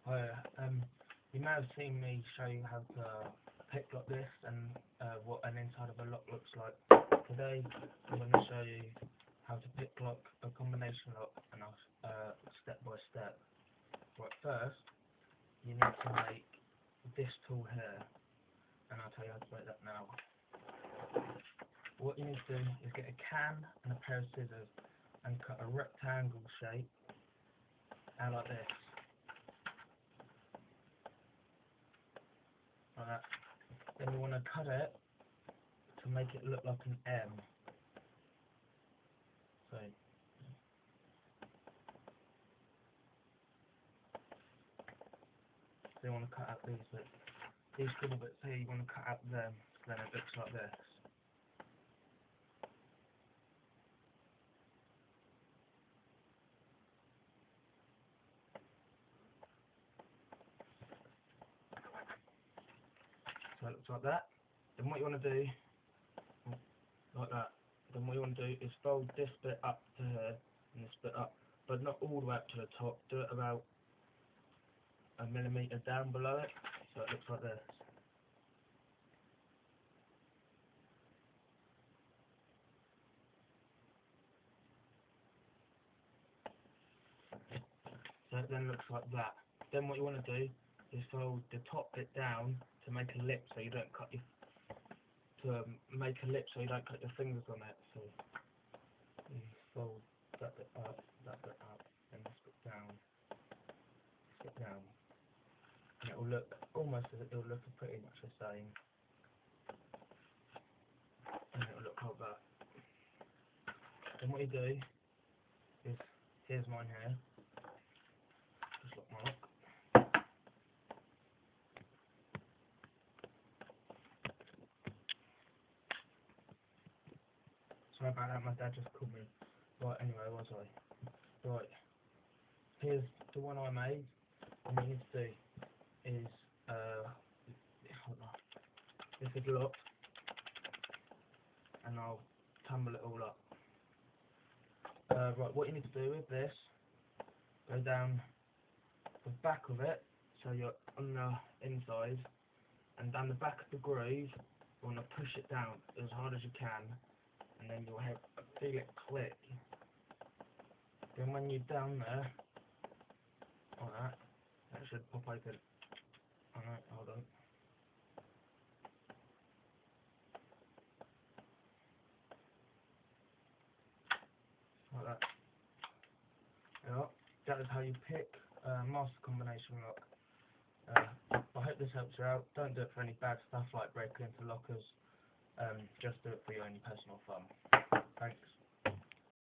Hi, you may have seen me show you how to pick lock this and what an inside of a lock looks like. Today, I'm going to show you how to pick lock a combination lock, and I'll step by step. Right, first, you need to make this tool here, and I'll tell you how to make that now. What you need to do is get a can and a pair of scissors and cut a rectangle shape out like this. Like that. Then you want to cut it to make it look like an M. So you want to cut out these bits. These little bits here, you want to cut out them, so then it looks like this. So it looks like that. Then what you want to do, like that. Then what you want to do is fold this bit up to here and this bit up, but not all the way up to the top. Do it about a millimetre down below it, so it looks like this. So it then looks like that. Then what you want to do is fold the top bit down to make a lip, so you don't cut your fingers on it. So you fold that bit up, and this bit down, and it will look almost as it will look pretty much the same, and it will look like that. Then what you do is, here's mine here. Just lock my lock. Sorry about that, my dad just called me. Right, anyway, was I? Right, here's the one I made. And what you need to do is, hold on. This is locked, and I'll tumble it all up. Right, what you need to do with this, go down the back of it, so you're on the inside, and down the back of the groove, you want to push it down as hard as you can, and then you'll feel it click. Then when you're down there, like that, that should pop open. Alright, hold on. Like that. Yeah, that is how you pick master combination lock. I hope this helps you out. Don't do it for any bad stuff like breaking into lockers. Just do it for your own personal fun.